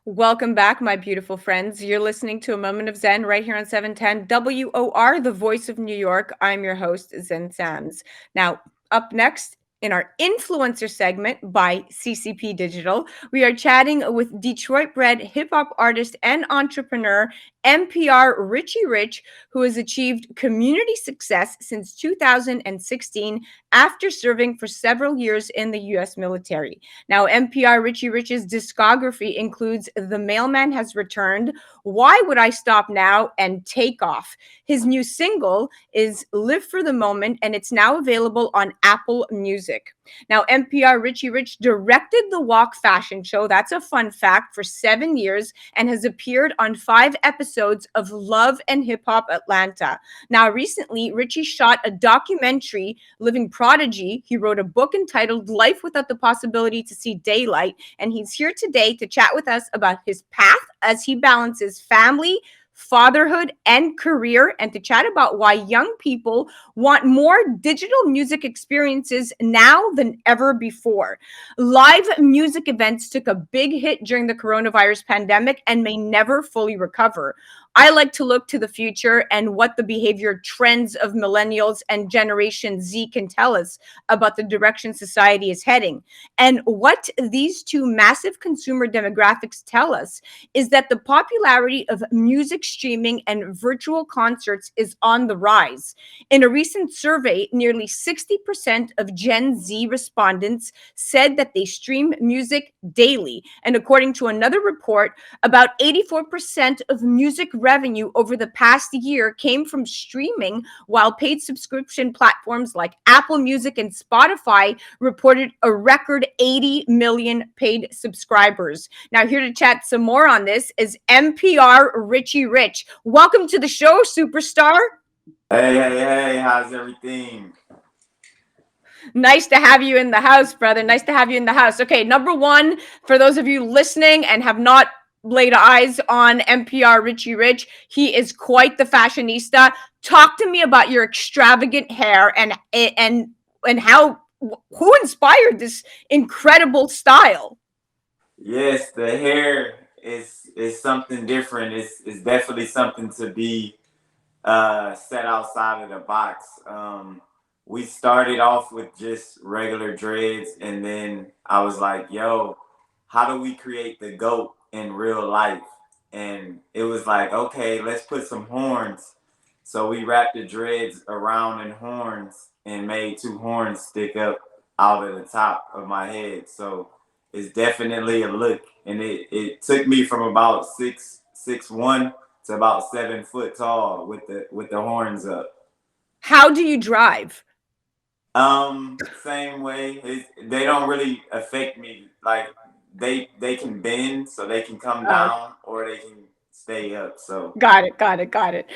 Welcome back, my beautiful friends. You're listening to A Moment of Zen right here on 710 WOR, the voice of New York. I'm your host, Zen Sams. Now, up next in our influencer segment by CCP Digital, we are chatting with Detroit bred hip hop artist and entrepreneur MPR Riche Rich, who has achieved community success since 2016 after serving for several years in the U.S. military. Now, MPR Riche Rich's discography includes The Mailman Has Returned, Why Would I Stop Now, and Take Off. His new single is Live for the Moment, and it's now available on Apple Music. Now, MPR Riche Rich directed the Walk fashion show, that's a fun fact, for 7 years and has appeared on 5 episodes of Love and Hip Hop Atlanta. Now, recently, Richie shot a documentary, Living Prodigy. He wrote a book entitled Life Without the Possibility to See Daylight, and he's here today to chat with us about his path as he balances family, fatherhood, and career, and to chat about why young people want more digital music experiences now than ever before. Live music events took a big hit during the coronavirus pandemic and may never fully recover. I like to look to the future and what the behavior trends of millennials and Generation Z can tell us about the direction society is heading. And what these two massive consumer demographics tell us is that the popularity of music streaming and virtual concerts is on the rise. In a recent survey, nearly 60% of Gen Z respondents said that they stream music daily. And according to another report, about 84% of music revenue over the past year came from streaming, while paid subscription platforms like Apple Music and Spotify reported a record 80 million paid subscribers. Now, here to chat some more on this is MPR Riche Rich. Welcome to the show, superstar. Hey, how's everything? Nice to have you in the house, brother. Nice to have you in the house. Okay, number one, for those of you listening and have not laid eyes on MPR Riche Rich, he is quite the fashionista. Talk to me about your extravagant hair and how who inspired this incredible style. Yes, the hair is something different. It's definitely something to be set outside of the box. We started off with just regular dreads, and then I was like, "Yo, how do we create the goat in real life?" And it was like, "Okay, let's put some horns." So we wrapped the dreads around in horns and made two horns stick up out of the top of my head. So it's definitely a look, and it took me from about 6'1" to about 7 foot tall with the horns up. How do you drive? Same way. They don't really affect me. Like they can bend, so they can come Uh, down or they can stay up. So got it.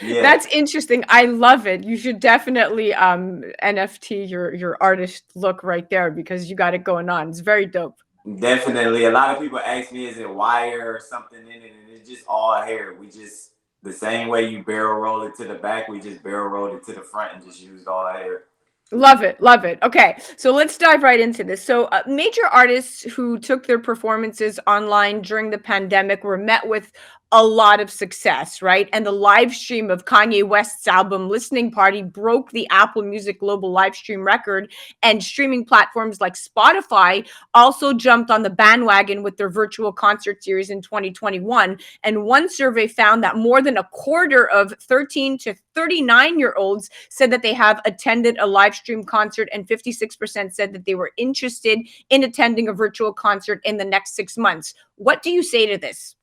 yeah, That's interesting. I love it. You should definitely NFT your artist look right there because you got it going on. It's very dope. definitely. A lot of people ask me, is it wire or something in it, and it's just all hair. We just the same way you barrel roll it to the back, we just barrel rolled it to the front and just used all hair. Love it. Love it. Okay. So let's dive right into this. So, major artists who took their performances online during the pandemic were met with a lot of success, right? And the live stream of Kanye West's album Listening Party broke the Apple Music global live stream record. And streaming platforms like Spotify also jumped on the bandwagon with their virtual concert series in 2021. And one survey found that more than a quarter of 13 to 39-year-olds said that they have attended a live stream concert, and 56% said that they were interested in attending a virtual concert in the next 6 months. What do you say to this?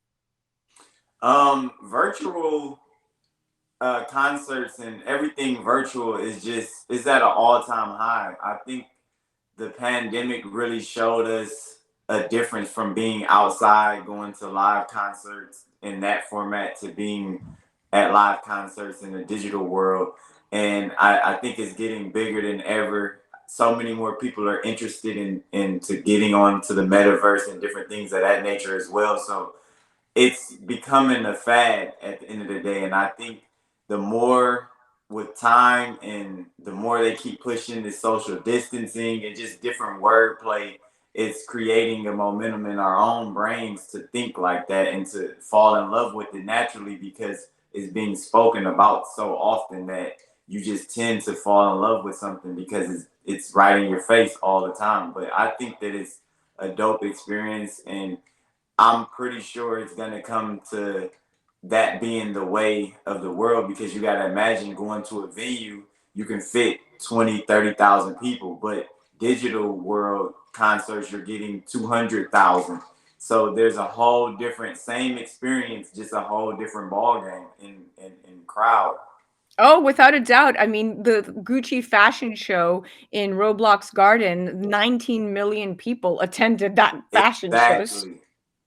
Virtual concerts and everything virtual is at an all time high. I think the pandemic really showed us a difference from being outside, going to live concerts in that format, to being at live concerts in the digital world. And I think it's getting bigger than ever. So many more people are interested into getting on to the metaverse and different things of that nature as well. So it's becoming a fad at the end of the day. And I think the more with time and the more they keep pushing the social distancing and just different wordplay, it's creating a momentum in our own brains to think like that and to fall in love with it naturally because it's being spoken about so often that you just tend to fall in love with something because it's right in your face all the time. But I think that it's a dope experience, and I'm pretty sure it's gonna come to that being the way of the world because you gotta imagine going to a venue, you can fit 20, 30,000 people, but digital world concerts, you're getting 200,000. So there's a whole different, same experience, just a whole different ball game in crowd. Oh, without a doubt. I mean, the Gucci fashion show in Roblox Garden, 19 million people attended that fashion show. Exactly.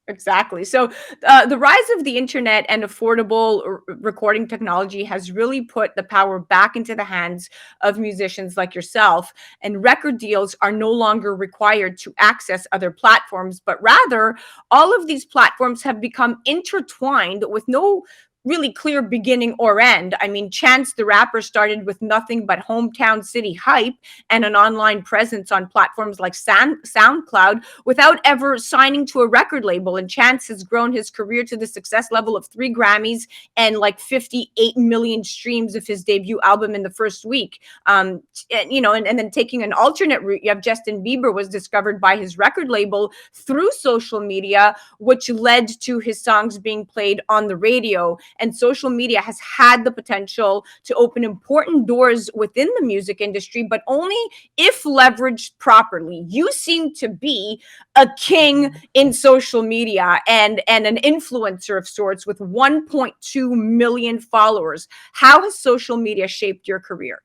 Exactly. So, the rise of the internet and affordable recording technology has really put the power back into the hands of musicians like yourself. And record deals are no longer required to access other platforms, but rather, all of these platforms have become intertwined with no really clear beginning or end. I mean, Chance the Rapper started with nothing but hometown city hype and an online presence on platforms like SoundCloud without ever signing to a record label. And Chance has grown his career to the success level of 3 Grammys and like 58 million streams of his debut album in the first week. And then taking an alternate route, you have Justin Bieber was discovered by his record label through social media, which led to his songs being played on the radio. And social media has had the potential to open important doors within the music industry, but only if leveraged properly. You seem to be a king in social media and an influencer of sorts with 1.2 million followers. How has social media shaped your career?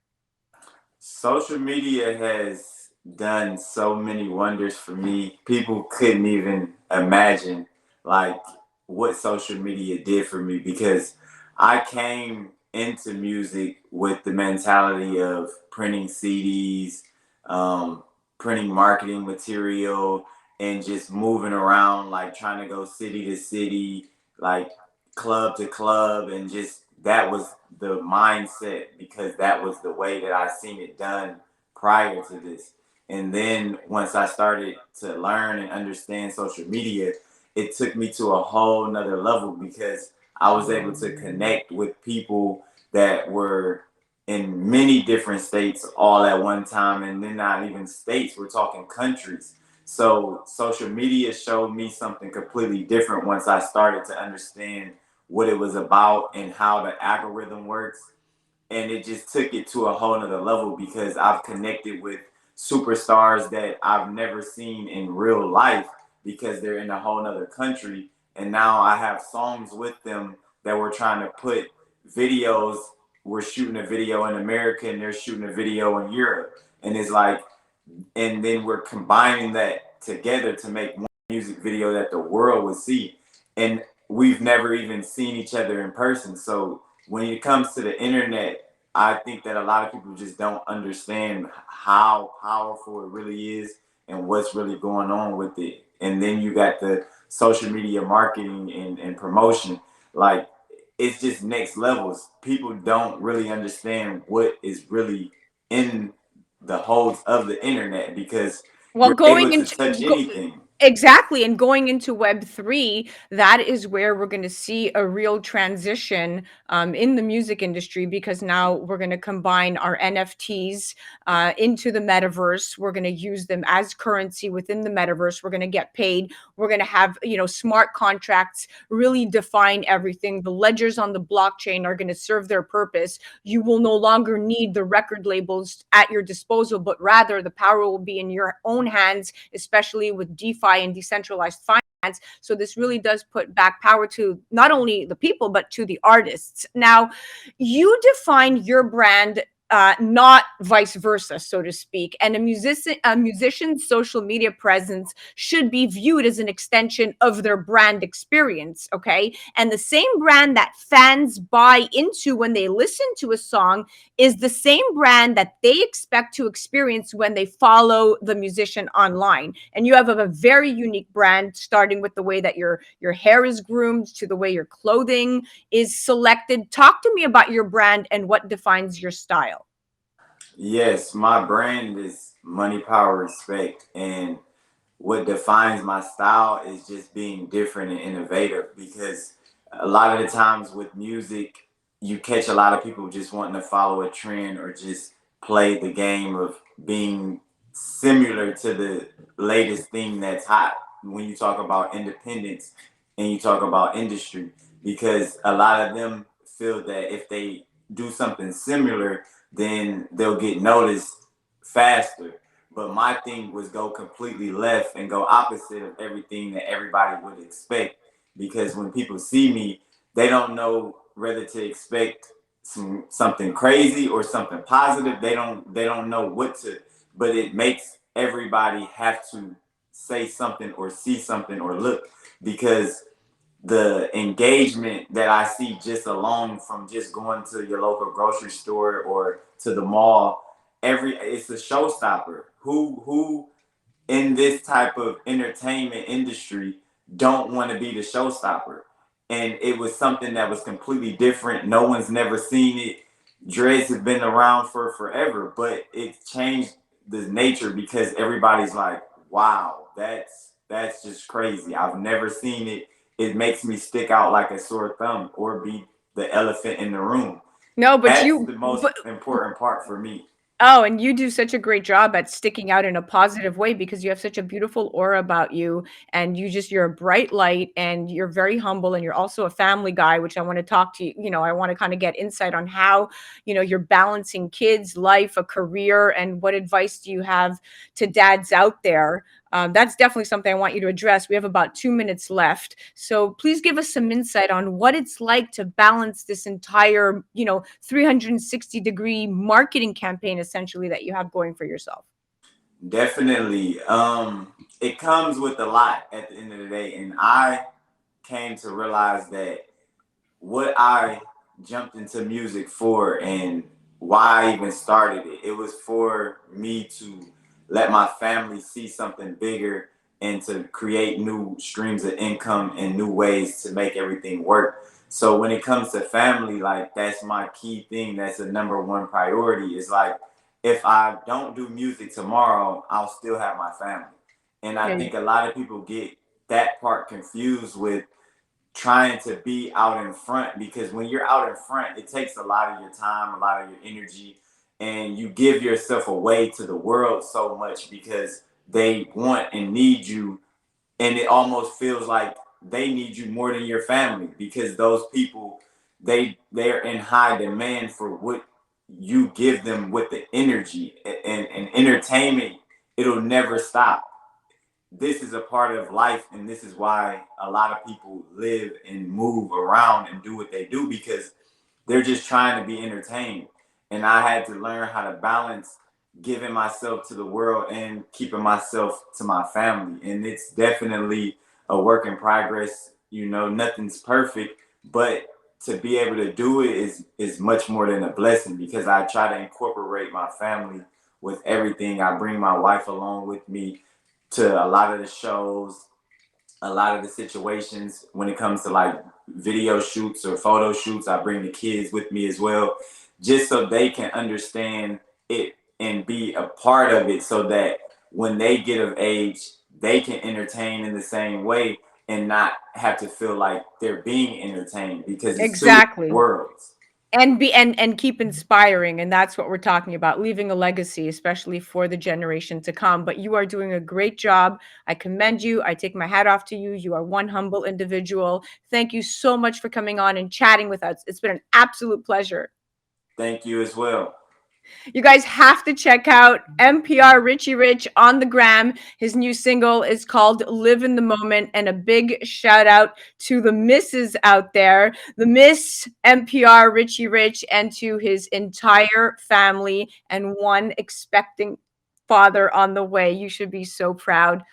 Social media has done so many wonders for me. People couldn't even imagine like what social media did for me because I came into music with the mentality of printing CDs, um, printing marketing material, and just moving around, like trying to go city to city, like club to club, and just that was the mindset because that was the way that I seen it done prior to this. And then once I started to learn and understand social media, it took me to a whole nother level because I was able to connect with people that were in many different states all at one time, and then not even states, we're talking countries. So social media showed me something completely different once I started to understand what it was about and how the algorithm works. And it just took it to a whole nother level because I've connected with superstars that I've never seen in real life because they're in a whole nother country. And now I have songs with them that we're trying to put videos. We're shooting a video in America and they're shooting a video in Europe. And it's like, and then we're combining that together to make one music video that the world would see. And we've never even seen each other in person. So when it comes to the internet, I think that a lot of people just don't understand how powerful it really is and what's really going on with it. And then you got the social media marketing and promotion. Like, it's just next levels. People don't really understand what is really in the holds of the internet because Well, you're able going to into touch go, anything. exactly, and going into Web3, that is where we're going to see a real transition in the music industry because now we're going to combine our NFTs into the metaverse. We're going to use them as currency within the metaverse. We're going to get paid. We're going to have, smart contracts really define everything. The ledgers on the blockchain are going to serve their purpose. You will no longer need the record labels at your disposal, but rather the power will be in your own hands, especially with DeFi and decentralized finance. So this really does put back power to not only the people, but to the artists. Now, you define your brand not vice versa, so to speak. And a musician's social media presence should be viewed as an extension of their brand experience. Okay, and the same brand that fans buy into when they listen to a song is the same brand that they expect to experience when they follow the musician online. And you have a very unique brand, starting with the way that your hair is groomed to the way your clothing is selected. Talk to me about your brand and what defines your style. Yes, my brand is money, power, respect. And what defines my style is just being different and innovative, because a lot of the times with music, you catch a lot of people just wanting to follow a trend or just play the game of being similar to the latest thing that's hot when you talk about independence and you talk about industry, because a lot of them feel that if they do something similar, then they'll get noticed faster. But my thing was go completely left and go opposite of everything that everybody would expect. Because when people see me, they don't know whether to expect something crazy or something positive. They don't know what to, but it makes everybody have to say something or see something or look, because the engagement that I see just alone from just going to your local grocery store or to the mall, it's a showstopper. Who in this type of entertainment industry don't want to be the showstopper? And it was something that was completely different. No one's never seen it. Dreads have been around for forever, but it changed the nature because everybody's like, wow, that's just crazy. I've never seen it. It makes me stick out like a sore thumb or be the elephant in the room. No, but That's you the most but important part for me. oh, and you do such a great job at sticking out in a positive way because you have such a beautiful aura about you, and you're a bright light, and you're very humble, and you're also a family guy, which I want to talk to you. I want to kind of get insight on how, you're balancing kids, life, a career, and what advice do you have to dads out there? That's definitely something I want you to address. We have about 2 minutes left. So please give us some insight on what it's like to balance this entire, 360-degree marketing campaign essentially that you have going for yourself. Definitely. It comes with a lot at the end of the day. And I came to realize that what I jumped into music for and why I even started it, it was for me to let my family see something bigger and to create new streams of income and new ways to make everything work. So when it comes to family, like that's my key thing. That's the number one priority. Is like if I don't do music tomorrow, I'll still have my family. And I Yeah. think a lot of people get that part confused with trying to be out in front, because when you're out in front, it takes a lot of your time, a lot of your energy, and you give yourself away to the world so much because they want and need you. And it almost feels like they need you more than your family, because those people, they're in high demand for what you give them with the energy and entertainment. It'll never stop. This is a part of life, and this is why a lot of people live and move around and do what they do, because they're just trying to be entertained. And I had to learn how to balance giving myself to the world and keeping myself to my family. And it's definitely a work in progress. Nothing's perfect, but to be able to do it is much more than a blessing, because I try to incorporate my family with everything. I bring my wife along with me to a lot of the shows, a lot of the situations. When it comes to like video shoots or photo shoots, I bring the kids with me as well, just so they can understand it and be a part of it, so that when they get of age, they can entertain in the same way and not have to feel like they're being entertained, because it's two different Exactly. worlds. And keep inspiring, and that's what we're talking about, leaving a legacy, especially for the generation to come. But you are doing a great job. I commend you. I take my hat off to you. You are one humble individual. Thank you so much for coming on and chatting with us. It's been an absolute pleasure. Thank you as well. You guys have to check out MPR Richie Rich on the gram. His new single is called Live in the Moment. And a big shout out to the misses out there, the Miss MPR Richie Rich, and to his entire family and one expecting father on the way. You should be so proud.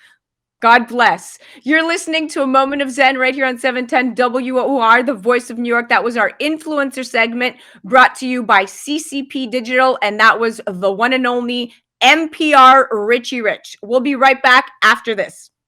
God bless. You're listening to A Moment of Zen right here on 710 WOR, the voice of New York. That was our influencer segment brought to you by CCP Digital, and that was the one and only MPR Richie Rich. We'll be right back after this.